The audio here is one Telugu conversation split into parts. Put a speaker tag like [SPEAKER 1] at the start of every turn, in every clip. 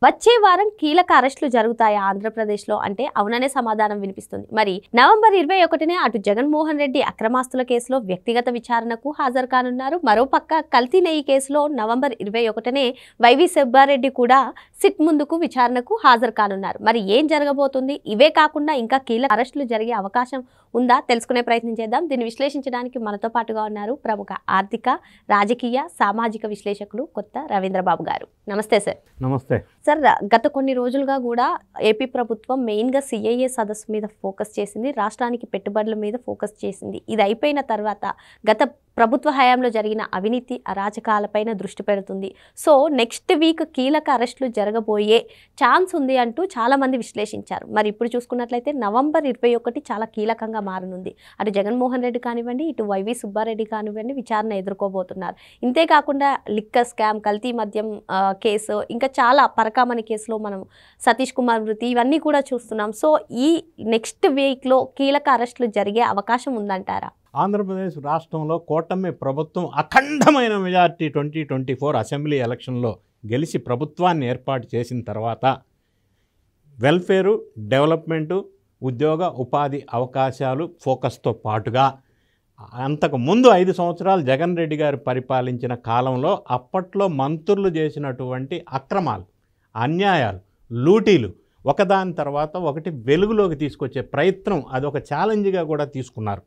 [SPEAKER 1] వచ్చే వారం కీలక అరెస్టులు జరుగుతాయా ఆంధ్రప్రదేశ్లో అంటే అవుననే సమాధానం వినిపిస్తుంది. మరి నవంబర్ 21నే అటు జగన్మోహన్ రెడ్డి అక్రమాస్తుల కేసులో వ్యక్తిగత విచారణకు హాజరు కానున్నారు. మరోపక్క కల్తీ నెయ్యి కేసులో నవంబర్ 21నే వైవి సుబ్బారెడ్డి కూడా సిట్ ముందుకు విచారణకు హాజరు కానున్నారు. మరి ఏం జరగబోతుంది? ఇవే కాకుండా ఇంకా కీలక అరెస్టులు జరిగే అవకాశం ఉందా? తెలుసుకునే ప్రయత్నం చేద్దాం. దీన్ని విశ్లేషించడానికి మనతో పాటుగా ఉన్నారు ప్రముఖ ఆర్థిక, రాజకీయ, సామాజిక విశ్లేషకులు కొత్త రవీంద్రబాబు గారు. నమస్తే సార్.
[SPEAKER 2] నమస్తే
[SPEAKER 1] సార్. గత కొన్ని రోజులుగా కూడా ఏపీ ప్రభుత్వం మెయిన్గా సిఐఏ సదస్సు మీద ఫోకస్ చేసింది, రాష్ట్రానికి పెట్టుబడుల మీద ఫోకస్ చేసింది. ఇది అయిపోయిన తర్వాత గత ప్రభుత్వ హయాంలో జరిగిన అవినీతి అరాచకాలపైన దృష్టి పెడుతుంది. సో నెక్స్ట్ వీక్ కీలక అరెస్టులు జరగబోయే ఛాన్స్ ఉంది అంటూ చాలామంది విశ్లేషించారు. మరి ఇప్పుడు చూసుకున్నట్లయితే నవంబర్ 21 చాలా కీలకంగా మారనుంది. అటు జగన్మోహన్ రెడ్డి కానివ్వండి, ఇటు వైవి సుబ్బారెడ్డి కానివ్వండి విచారణ ఎదుర్కోబోతున్నారు. ఇంతేకాకుండా లిక్కర్ స్కామ్, కల్తీ మద్యం కేసు, ఇంకా చాలా పరకామణి కేసులో మనం సతీష్ కుమార్ మృతి, ఇవన్నీ కూడా చూస్తున్నాం. సో ఈ నెక్స్ట్ వీక్లో కీలక అరెస్టులు జరిగే అవకాశం ఉందంటారా?
[SPEAKER 2] ఆంధ్రప్రదేశ్ రాష్ట్రంలో కూటమి ప్రభుత్వం అఖండమైన మెజార్టీ 2024 అసెంబ్లీ ఎలక్షన్లో గెలిచి ప్రభుత్వాన్ని ఏర్పాటు చేసిన తర్వాత వెల్ఫేరు, డెవలప్మెంటు, ఉద్యోగ ఉపాధి అవకాశాలు ఫోకస్తో పాటుగా అంతకు ముందు 5 సంవత్సరాలు జగన్ రెడ్డి గారు పరిపాలించిన కాలంలో అప్పట్లో మంత్రులు చేసినటువంటి అక్రమాలు, అన్యాయాలు, లూటీలు ఒకదాని తర్వాత ఒకటి వెలుగులోకి తీసుకొచ్చే ప్రయత్నం అదొక ఛాలెంజ్గా కూడా తీసుకున్నారు.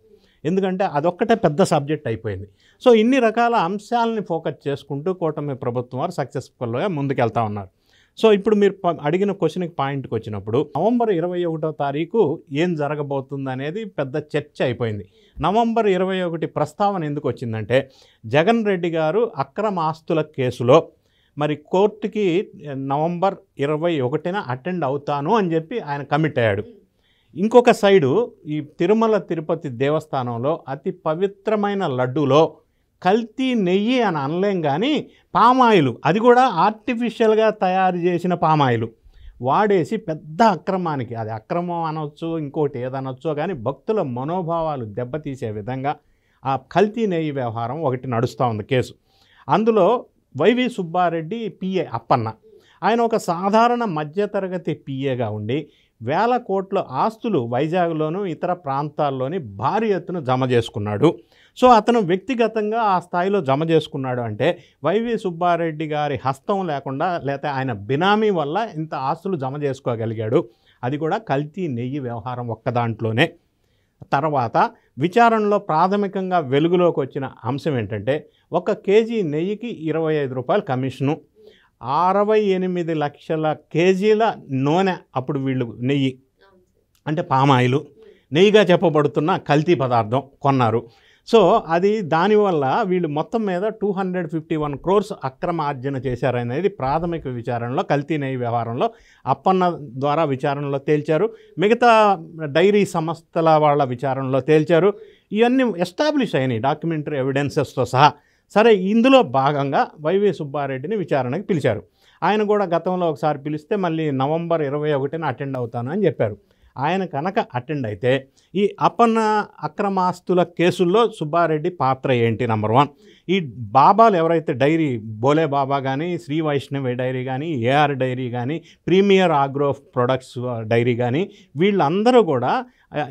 [SPEAKER 2] ఎందుకంటే అదొక్కటే పెద్ద సబ్జెక్ట్ అయిపోయింది. సో ఇన్ని రకాల అంశాలని ఫోకస్ చేసుకుంటూ కూటమి ప్రభుత్వం వారు సక్సెస్ఫుల్గా ముందుకెళ్తా ఉన్నారు. సో ఇప్పుడు మీరు అడిగిన క్వశ్చన్కి పాయింట్కి వచ్చినప్పుడు నవంబర్ 21వ తారీఖు ఏం జరగబోతుంది అనేది పెద్ద చర్చ అయిపోయింది. నవంబర్ 21 ప్రస్తావన ఎందుకు వచ్చిందంటే జగన్ రెడ్డి గారు అక్రమ ఆస్తుల కేసులో మరి కోర్టుకి నవంబర్ 21న అటెండ్ అవుతాను అని చెప్పి ఆయన కమిట్ అయ్యాడు. ఇంకొక సైడు ఈ తిరుమల తిరుపతి దేవస్థానంలో అతి పవిత్రమైన లడ్డూలో కల్తీ నెయ్యి అని అనలేం కానీ పామాయిలు, అది కూడా ఆర్టిఫిషియల్గా తయారు చేసిన పామాయిలు వాడేసి పెద్ద అక్రమానికి, అది అక్రమం అనొచ్చు ఇంకోటి ఏదనొచ్చో కానీ భక్తుల మనోభావాలు దెబ్బతీసే విధంగా ఆ కల్తీ నెయ్యి వ్యవహారం ఒకటి నడుస్తూ ఉంది కేసు. అందులో వైవి సుబ్బారెడ్డి పిఏ అప్పన్న, ఆయన ఒక సాధారణ మధ్యతరగతి పిఏగా ఉండి వేల కోట్ల ఆస్తులు వైజాగ్లోను ఇతర ప్రాంతాల్లోని భారీ ఎత్తున జమ చేసుకున్నాడు. సో అతను వ్యక్తిగతంగా ఆ స్థాయిలో జమ చేసుకున్నాడు అంటే వైవి సుబ్బారెడ్డి గారి హస్తం లేకుండా లేకపోతే ఆయన బినామీ వల్ల ఇంత ఆస్తులు జమ చేసుకోగలిగాడు. అది కూడా కల్తీ నెయ్యి వ్యవహారం ఒక్క దాంట్లోనే. తర్వాత విచారణలో ప్రాథమికంగా వెలుగులోకి వచ్చిన అంశం ఏంటంటే 1 కేజీ నెయ్యికి 25 రూపాయలు కమిషను, 68 లక్షల కేజీల నూనె, అప్పుడు వీళ్ళు నెయ్యి అంటే పామాయిలు నెయ్యిగా చెప్పబడుతున్న కల్తీ పదార్థం కొన్నారు. సో అది దానివల్ల వీళ్ళు మొత్తం మీద 251 crores అక్రమ ఆర్జన చేశారనేది ప్రాథమిక విచారణలో కల్తీ నెయ్యి వ్యవహారంలో అప్పన్న ద్వారా విచారణలో తేల్చారు. మిగతా డైరీ సంస్థల వాళ్ళ విచారణలో తేల్చారు. ఇవన్నీ ఎస్టాబ్లిష్ అయినాయి డాక్యుమెంటరీ ఎవిడెన్సెస్తో సహా. సరే, ఇందులో భాగంగా వైవి సుబ్బారెడ్డిని విచారణకి పిలిచారు. ఆయన కూడా గతంలో ఒకసారి పిలిస్తే మళ్ళీ నవంబర్ 21న అటెండ్ అవుతాను అని చెప్పారు. ఆయన కనుక అటెండ్ అయితే ఈ అప్పన్న అక్రమాస్తుల కేసుల్లో సుబ్బారెడ్డి పాత్ర ఏంటి? నెంబర్ 1, ఈ బాబాలు ఎవరైతే డైరీ బోలే బాబా కానీ, శ్రీ వైష్ణవి డైరీ కానీ, ఏఆర్ డైరీ కానీ, ప్రీమియర్ ఆగ్రో ప్రొడక్ట్స్ డైరీ కానీ, వీళ్ళందరూ కూడా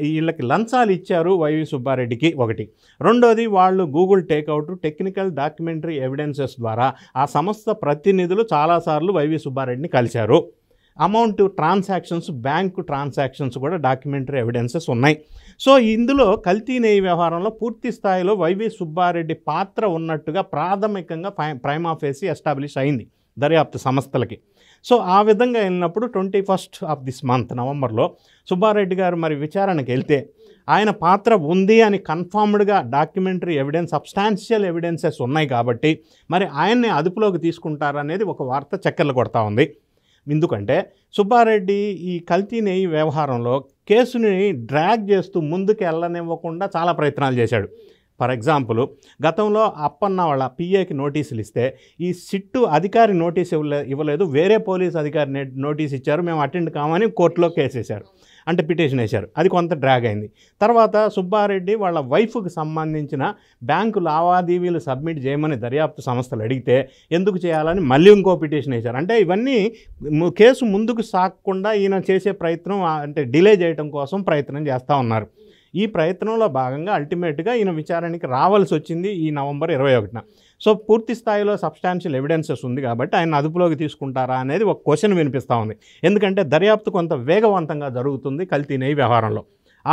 [SPEAKER 2] వీళ్ళకి లంచాలు ఇచ్చారు వైవి సుబ్బారెడ్డికి ఒకటి. రెండోది, వాళ్ళు Google takeout, technical documentary evidences ద్వారా ఆ సంస్థ ప్రతినిధులు చాలాసార్లు వైవి సుబ్బారెడ్డిని కలిశారు. అమౌంట్ ట్రాన్సాక్షన్స్, బ్యాంకు ట్రాన్సాక్షన్స్ కూడా డాక్యుమెంటరీ ఎవిడెన్సెస్ ఉన్నాయి. సో ఇందులో కల్తీ నెయ్యి వ్యవహారంలో పూర్తి స్థాయిలో వైవి సుబ్బారెడ్డి పాత్ర ఉన్నట్టుగా ప్రాథమికంగా ప్రైమా ఫేసి ఎస్టాబ్లిష్ అయింది దర్యాప్తు సంస్థలకి. సో ఆ విధంగా వెళ్ళినప్పుడు 21st of this month నవంబర్లో సుబ్బారెడ్డి గారు మరి విచారణకి వెళ్తే ఆయన పాత్ర ఉంది అని కన్ఫర్మ్డ్గా డాక్యుమెంటరీ ఎవిడెన్స్, సబ్స్టాన్షియల్ ఎవిడెన్సెస్ ఉన్నాయి కాబట్టి మరి ఆయన్ని అదుపులోకి తీసుకుంటారనేది ఒక వార్త చక్కర్లు కొడతా ఉంది. ఎందుకంటే సుబ్బారెడ్డి ఈ కల్తీ నెయ్యి వ్యవహారంలో కేసుని డ్రాగ్ చేస్తూ ముందుకు వెళ్ళనివ్వకుండా చాలా ప్రయత్నాలు చేశాడు. ఫర్ ఎగ్జాంపుల్ గతంలో అప్పన్న వాళ్ళ పిఏకి నోటీసులు ఇస్తే ఈ సిట్టు అధికారి నోటీస్ ఇవ్వలేదు, వేరే పోలీస్ అధికారి నోటీస్ ఇచ్చారు, మేము అటెండ్ కామని కోర్టులో కేసు వేశారు, అంటే పిటిషన్ వేశారు. అది కొంత డ్రాగ్ అయింది. తర్వాత సుబ్బారెడ్డి వాళ్ళ వైఫ్కి సంబంధించిన బ్యాంకు లావాదేవీలు సబ్మిట్ చేయమని దర్యాప్తు సంస్థలు అడిగితే ఎందుకు చేయాలని మళ్ళీ ఇంకో పిటిషన్ వేశారు. అంటే ఇవన్నీ కేసు ముందుకు సాగకుండా ఈయన చేసే ప్రయత్నం, అంటే డిలే చేయడం కోసం ప్రయత్నం చేస్తూ ఉన్నారు. ఈ ప్రయత్నంలో భాగంగా అల్టిమేట్గా ఈయన విచారణకి రావాల్సి వచ్చింది ఈ నవంబర్ 21న. సో పూర్తి స్థాయిలో సబ్స్టాన్షియల్ ఎవిడెన్సెస్ ఉంది కాబట్టి ఆయన అదుపులోకి తీసుకుంటారా అనేది ఒక క్వశ్చన్ వినిపిస్తూ ఉంది. ఎందుకంటే దర్యాప్తు కొంత వేగవంతంగా జరుగుతుంది కల్తీ నెయ్యి వ్యవహారంలో.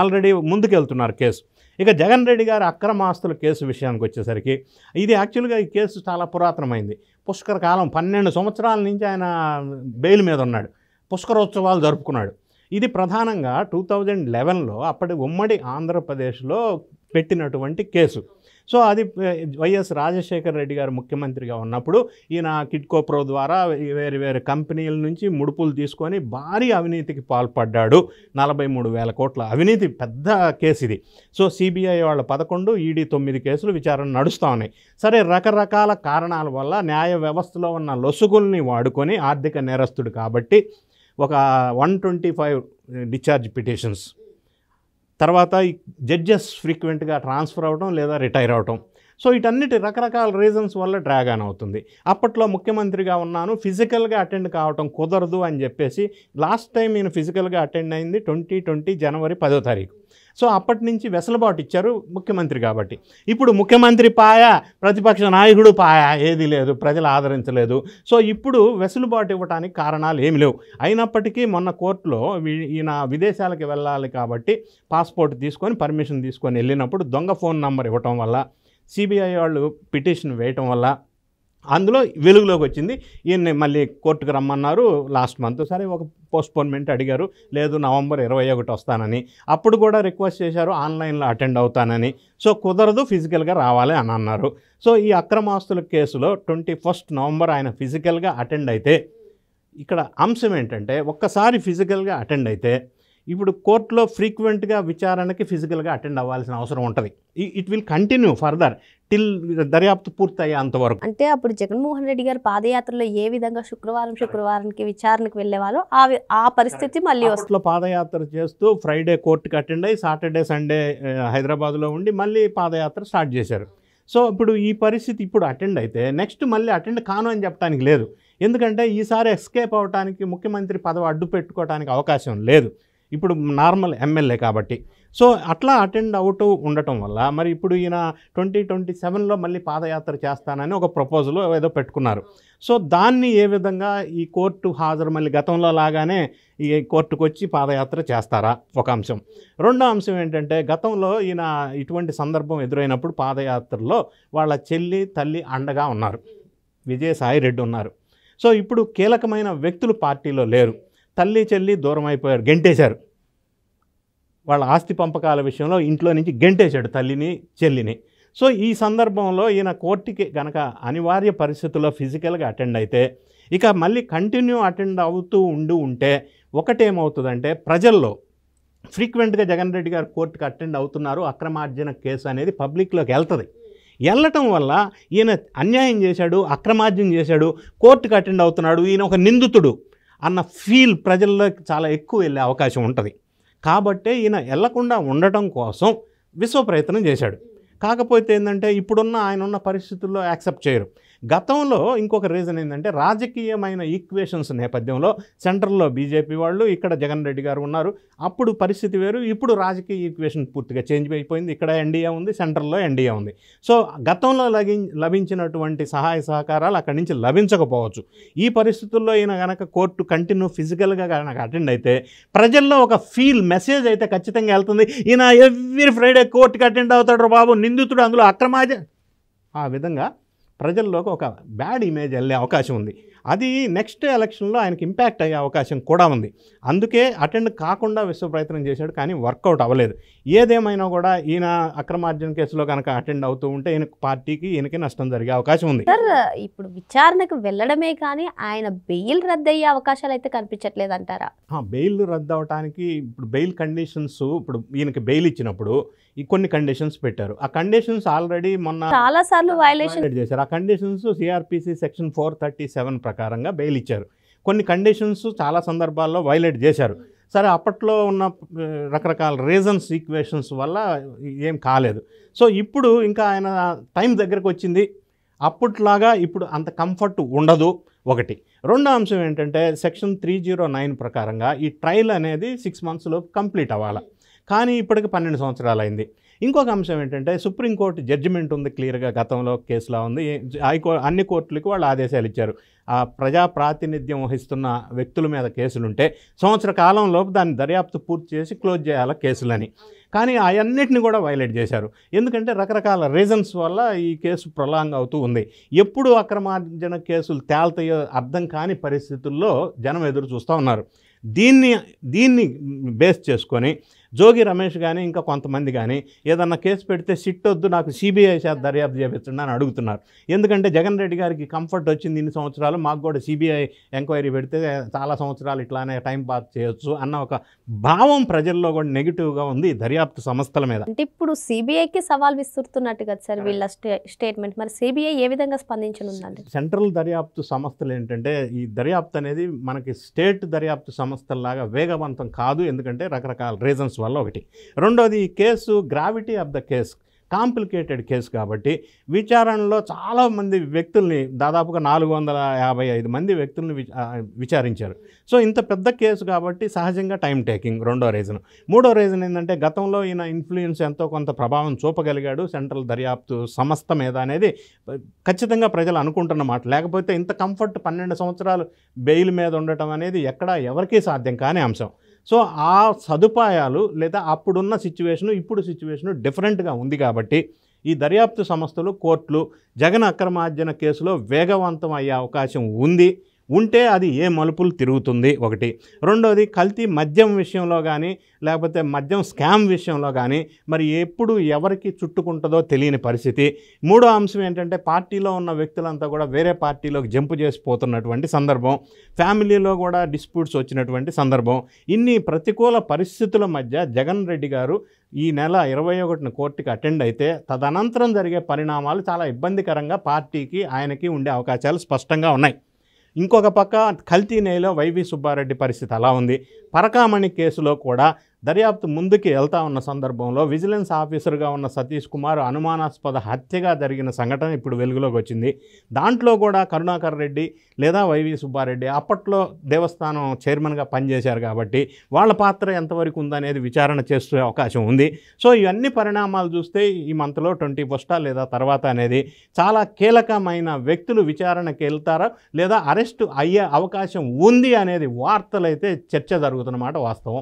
[SPEAKER 2] ఆల్రెడీ ముందుకెళ్తున్నారు కేసు. ఇక జగన్ రెడ్డి గారి అక్రమ ఆస్తుల కేసు విషయానికి వచ్చేసరికి ఇది యాక్చువల్గా ఈ కేసు చాలా పురాతనమైంది. పుష్కర కాలం 12 సంవత్సరాల నుంచి ఆయన బెయిల్ మీద ఉన్నాడు, పుష్కరోత్సవాలు జరుపుకున్నాడు. ఇది ప్రధానంగా 2011లో అప్పటి ఉమ్మడి ఆంధ్రప్రదేశ్లో పెట్టినటువంటి కేసు. సో అది వైఎస్ రాజశేఖర రెడ్డి గారు ముఖ్యమంత్రిగా ఉన్నప్పుడు ఈయన కిడ్కో ప్రో ద్వారా వేరు కంపెనీల నుంచి ముడుపులు తీసుకొని భారీ అవినీతికి పాల్పడ్డాడు. 43,000 కోట్ల అవినీతి పెద్ద కేసు ఇది. సో సిబిఐ వాళ్ళ 11, ఈడీ 9 కేసులు విచారణ నడుస్తూ ఉన్నాయి. సరే, రకరకాల కారణాల వల్ల న్యాయ వ్యవస్థలో ఉన్న లొసుగుల్ని వాడుకొని ఆర్థిక నేరస్తుడు కాబట్టి ఒక 125 డిశ్చార్జ్ పిటిషన్స్, తర్వాత ఈ జడ్జెస్ ఫ్రీక్వెంట్గా ట్రాన్స్ఫర్ అవ్వడం లేదా రిటైర్ అవ్వటం. సో వీటన్నిటి రకరకాల రీజన్స్ వల్ల డ్రాగ్ ఆన్ అవుతుంది. అప్పట్లో ముఖ్యమంత్రిగా ఉన్నాను, ఫిజికల్గా అటెండ్ కావటం కుదరదు అని చెప్పేసి లాస్ట్ టైం ఈయన ఫిజికల్గా అటెండ్ అయింది 2020 జనవరి 10వ తారీఖు. సో అప్పటి నుంచి వెసులుబాటు ఇచ్చారు ముఖ్యమంత్రి కాబట్టి. ఇప్పుడు ముఖ్యమంత్రి పాయ, ప్రతిపక్ష నాయకుడు పాయ, ఏది లేదు, ప్రజలు ఆదరించలేదు. సో ఇప్పుడు వెసులుబాటు ఇవ్వడానికి కారణాలు ఏమి లేవు. అయినప్పటికీ మొన్న కోర్టులో ఈయన విదేశాలకు వెళ్ళాలి కాబట్టి పాస్పోర్ట్ తీసుకొని పర్మిషన్ తీసుకొని వెళ్ళినప్పుడు దొంగ ఫోన్ నంబర్ ఇవ్వటం వల్ల, సిబిఐ వాళ్ళు పిటిషన్ వేయటం వల్ల అందులో వెలుగులోకి వచ్చింది. ఈయన్ని మళ్ళీ కోర్టుకు రమ్మన్నారు లాస్ట్ మంత్. సరే, ఒక పోస్ట్పోన్మెంట్ అడిగారు, లేదు నవంబర్ 21 వస్తానని. అప్పుడు కూడా రిక్వెస్ట్ చేశారు ఆన్లైన్లో అటెండ్ అవుతానని. సో కుదరదు, ఫిజికల్గా రావాలి అని అన్నారు. సో ఈ అక్రమాస్తుల కేసులో 21 నవంబర్ ఆయన ఫిజికల్గా అటెండ్ అయితే, ఇక్కడ అంశం ఏంటంటే ఒక్కసారి ఫిజికల్గా అటెండ్ అయితే ఇప్పుడు కోర్టులో ఫ్రీక్వెంట్గా విచారణకి ఫిజికల్గా అటెండ్ అవ్వాల్సిన అవసరం ఉంటుంది. It will continue further till దర్యాప్తు పూర్తయ్యే అంతవరకు.
[SPEAKER 1] అంటే అప్పుడు జగన్మోహన్ రెడ్డి గారు పాదయాత్రలో ఏ విధంగా శుక్రవారానికి విచారణకు వెళ్ళేవాళ్ళు ఆ పరిస్థితి మళ్ళీ వస్తుంది.
[SPEAKER 2] పాదయాత్ర చేస్తూ ఫ్రైడే కోర్టుకి అటెండ్ అయ్యి సాటర్డే సండే హైదరాబాద్లో ఉండి మళ్ళీ పాదయాత్ర స్టార్ట్ చేశారు. సో ఇప్పుడు ఈ పరిస్థితి ఇప్పుడు అటెండ్ అయితే నెక్స్ట్ మళ్ళీ అటెండ్ కాను అని చెప్పడానికి లేదు. ఎందుకంటే ఈసారి ఎస్కేప్ అవడానికి ముఖ్యమంత్రి పదవి అడ్డు పెట్టుకోవడానికి అవకాశం లేదు, ఇప్పుడు నార్మల్ ఎమ్మెల్యే కాబట్టి. సో అట్లా అటెండ్ అవుతూ ఉండటం వల్ల మరి ఇప్పుడు ఈయన 2027లో మళ్ళీ పాదయాత్ర చేస్తానని ఒక ప్రపోజల్ ఏదో పెట్టుకున్నారు. సో దాన్ని ఏ విధంగా ఈ కోర్టు హాజరు మళ్ళీ గతంలో లాగానే ఈ కోర్టుకు వచ్చి పాదయాత్ర చేస్తారా, ఒక అంశం. రెండో అంశం ఏంటంటే గతంలో ఈయన ఇటువంటి సందర్భం ఎదురైనప్పుడు పాదయాత్రలో వాళ్ళ చెల్లి తల్లి అండగా ఉన్నారు, విజయసాయి రెడ్డి ఉన్నారు. సో ఇప్పుడు కీలకమైన వ్యక్తులు పార్టీలో లేరు, తల్లి చెల్లి దూరం అయిపోయారు, గెంటేశారు. వాళ్ళ ఆస్తి పంపకాల విషయంలో ఇంట్లో నుంచి గెంటేశాడు తల్లిని చెల్లిని. సో ఈ సందర్భంలో ఈయన కోర్టుకి గనక అనివార్య పరిస్థితుల్లో ఫిజికల్గా అటెండ్ అయితే ఇక మళ్ళీ కంటిన్యూ అటెండ్ అవుతూ ఉంటే ఒకటేమవుతుందంటే ప్రజల్లో ఫ్రీక్వెంట్గా జగన్ రెడ్డి గారు కోర్టుకి అటెండ్ అవుతున్నారు, అక్రమార్జన కేసు అనేది పబ్లిక్లోకి వెళ్తుంది. వెళ్ళటం వల్ల ఈయన అన్యాయం చేశాడు, అక్రమార్జన చేశాడు, కోర్టుకి అటెండ్ అవుతున్నాడు, ఈయన ఒక నిందితుడు అన్న ఫీల్ ప్రజల్లోకి చాలా ఎక్కువ వెళ్ళే అవకాశం ఉంటుంది. కాబట్టే ఈయన వెళ్లకుండా ఉండటం కోసం విశ్వ ప్రయత్నం చేశాడు. కాకపోతే ఏంటంటే ఇప్పుడున్న ఆయన ఉన్న పరిస్థితుల్లో యాక్సెప్ట్ చేయరు. గతంలో ఇంకొక రీజన్ ఏంటంటే రాజకీయమైన ఈక్వేషన్స్ నేపథ్యంలో సెంట్రల్లో బీజేపీ వాళ్ళు, ఇక్కడ జగన్ రెడ్డి గారు ఉన్నారు. అప్పుడు పరిస్థితి వేరు, ఇప్పుడు రాజకీయ ఈక్వేషన్ పూర్తిగా చేంజ్ అయిపోయింది. ఇక్కడ ఎన్డీఏ ఉంది, సెంట్రల్లో ఎన్డీఏ ఉంది. సో గతంలో లభించినటువంటి సహాయ సహకారాలు అక్కడి నుంచి లభించకపోవచ్చు. ఈ పరిస్థితుల్లో ఈయన కనుక కోర్టు కంటిన్యూ ఫిజికల్గా కనుక అటెండ్ అయితే ప్రజల్లో ఒక ఫీల్ మెసేజ్ అయితే ఖచ్చితంగా వెళ్తుంది, ఈయన ఎవ్రీ ఫ్రైడే కోర్టుకి అటెండ్ అవుతాడు బాబు, నిందితుడు, అందులో అక్రమార్జన. ఆ విధంగా ప్రజల్లోకి ఒక బ్యాడ్ ఇమేజ్ వెళ్ళే అవకాశం ఉంది. అది నెక్స్ట్ ఎలక్షన్లో ఆయనకి ఇంపాక్ట్ అయ్యే అవకాశం కూడా ఉంది. అందుకే అటెండ్ కాకుండా విశ్వ ప్రయత్నం చేశాడు, కానీ వర్కౌట్ అవ్వలేదు. ఏదేమైనా కూడా ఈయన అక్రమార్జన కేసులో కనుక అటెండ్ అవుతూ ఉంటే ఈయన పార్టీకి ఈయనకి నష్టం జరిగే అవకాశం ఉంది.
[SPEAKER 1] సార్, ఇప్పుడు విచారణకు వెళ్ళడమే కానీ ఆయన బెయిల్ రద్దయ్యే అవకాశాలు అయితే కనిపించట్లేదు అంటారా?
[SPEAKER 2] బెయిల్ రద్దు అవడానికి ఇప్పుడు బెయిల్ కండిషన్స్, ఇప్పుడు ఈయనకి బెయిల్ ఇచ్చినప్పుడు ఈ కొన్ని కండిషన్స్ పెట్టారు. ఆ కండిషన్స్ ఆల్రెడీ మొన్న
[SPEAKER 1] చాలా సార్లు వైలేషన్
[SPEAKER 2] చేశారు. ఆ కండిషన్స్ సిఆర్పిసి సెక్షన్ 437 ప్రకారంగా బెయిల్ ఇచ్చారు. కొన్ని కండిషన్స్ చాలా సందర్భాల్లో వైలేట్ చేశారు. సరే, అప్పట్లో ఉన్న రకరకాల రీజన్స్, ఈక్వేషన్స్ వల్ల ఏం కాలేదు. సో ఇప్పుడు ఇంకా ఆయన టైం దగ్గరకు వచ్చింది, అప్పట్లాగా ఇప్పుడు అంత కంఫర్ట్ ఉండదు ఒకటి. రెండో అంశం ఏంటంటే సెక్షన్ 309 ప్రకారంగా ఈ ట్రయల్ అనేది 6 monthsలో కంప్లీట్ అవ్వాలి, కానీ ఇప్పటికి 12 సంవత్సరాలు అయింది. ఇంకొక అంశం ఏంటంటే సుప్రీంకోర్టు జడ్జిమెంట్ ఉంది, క్లియర్గా గతంలో కేసులా ఉంది. అన్ని కోర్టులకు వాళ్ళు ఆదేశాలు ఇచ్చారు. ఆ ప్రజా ప్రాతినిధ్యం వహిస్తున్న వ్యక్తుల మీద కేసులుంటే సంవత్సర కాలంలోపు దాన్ని దర్యాప్తు పూర్తి చేసి క్లోజ్ చేయాలి కేసులని. కానీ అవన్నిటిని కూడా వైలేట్ చేశారు. ఎందుకంటే రకరకాల రీజన్స్ వల్ల ఈ కేసు ప్రొలాంగ్ అవుతూ ఉంది. ఎప్పుడు అక్రమార్జన కేసులు తేల్తాయో అర్థం కాని పరిస్థితుల్లో జనం ఎదురు చూస్తూ ఉన్నారు. దీన్ని బేస్ చేసుకొని జోగి రమేష్ కానీ ఇంకా కొంతమంది కానీ ఏదన్నా కేసు పెడితే సిట్ వద్దు, నాకు సిబిఐ చేత దర్యాప్తు చేపించండి అని అడుగుతున్నారు. ఎందుకంటే జగన్ రెడ్డి గారికి కంఫర్ట్ వచ్చింది ఇన్ని సంవత్సరాలు, మాకు కూడా సిబిఐ ఎంక్వైరీ పెడితే చాలా సంవత్సరాలు ఇట్లానే టైం పాస్ చేయొచ్చు అన్న ఒక భావం ప్రజల్లో కూడా నెగిటివ్గా ఉంది దర్యాప్తు సంస్థల మీద.
[SPEAKER 1] అంటే ఇప్పుడు సిబిఐకి సవాల్ విసురుతున్నట్టు కదా సార్ వీళ్ళ స్టేట్మెంట్. మరి సిబిఐ ఏ విధంగా స్పందించనుందండి?
[SPEAKER 2] సెంట్రల్ దర్యాప్తు సంస్థలు ఏంటంటే ఈ దర్యాప్తు అనేది మనకి స్టేట్ దర్యాప్తు సంస్థల్లాగా వేగవంతం కాదు, ఎందుకంటే రకరకాల రీజన్స్ వల్ల ఒకటి. రెండోది, ఈ case gravity of the case complicated case కాబట్టి విచారణలో చాలామంది వ్యక్తుల్ని, దాదాపుగా 455 మంది వ్యక్తుల్ని విచారించారు. సో ఇంత పెద్ద కేసు కాబట్టి సహజంగా టైం టేకింగ్ రెండో రీజన్. మూడో రీజన్ ఏంటంటే గతంలో ఈయన ఇన్ఫ్లుయెన్స్ ఎంతో కొంత ప్రభావం చూపగలిగాడు సెంట్రల్ దర్యాప్తు సంస్థ మీద అనేది ఖచ్చితంగా ప్రజలు అనుకుంటున్నమాట. లేకపోతే ఇంత కంఫర్ట్ 12 సంవత్సరాలు బెయిల్ మీద ఉండటం అనేది ఎక్కడా ఎవరికీ సాధ్యం కాని అంశం. సో ఆ సదుపాయాలు లేదా అప్పుడున్న సిచ్యువేషను ఇప్పుడు సిచ్యువేషను డిఫరెంట్గా ఉంది కాబట్టి ఈ దర్యాప్తు సంస్థలు, కోర్టులు జగన్ అక్రమార్జన కేసులో వేగవంతం అయ్యే అవకాశం ఉంటే అది ఏ మలుపులు తిరుగుతుంది ఒకటి. రెండోది, కల్తీ మద్యం విషయంలో కానీ లేకపోతే మద్యం స్కామ్ విషయంలో కానీ మరి ఎప్పుడు ఎవరికి చుట్టుకుంటుందో తెలియని పరిస్థితి. మూడో అంశం ఏంటంటే పార్టీలో ఉన్న వ్యక్తులంతా కూడా వేరే పార్టీలోకి జంపు చేసిపోతున్నటువంటి సందర్భం, ఫ్యామిలీలో కూడా డిస్ప్యూట్స్ వచ్చినటువంటి సందర్భం. ఇన్ని ప్రతికూల పరిస్థితుల మధ్య జగన్ రెడ్డి గారు ఈ నెల 21న కోర్టుకి అటెండ్ అయితే తదనంతరం జరిగే పరిణామాలు చాలా ఇబ్బందికరంగా పార్టీకి ఆయనకి ఉండే అవకాశాలు స్పష్టంగా ఉన్నాయి. ఇంకొక పక్క కల్తీ నేలో వైవి సుబ్బారెడ్డి పరిస్థితి అలా ఉంది. పరకామణి కేసులో కూడా దర్యాప్తు ముందుకు వెళ్తా ఉన్న సందర్భంలో విజిలెన్స్ ఆఫీసర్గా ఉన్న సతీష్ కుమార్ అనుమానాస్పద హత్యగా జరిగిన సంఘటన ఇప్పుడు వెలుగులోకి వచ్చింది. దాంట్లో కూడా కరుణాకర్ రెడ్డి లేదా వైవి సుబ్బారెడ్డి అప్పట్లో దేవస్థానం చైర్మన్గా పనిచేశారు కాబట్టి వాళ్ళ పాత్ర ఎంతవరకు ఉందనేది విచారణ చేసే అవకాశం ఉంది. సో ఇవన్నీ పరిణామాలు చూస్తే ఈ మంత్లో 21st లేదా తర్వాత అనేది చాలా కీలకమైన వ్యక్తులు విచారణకి వెళ్తారా లేదా అరెస్టు అయ్యే అవకాశం ఉంది అనేది వార్తలైతే చర్చ జరుగుతున్నమాట వాస్తవం.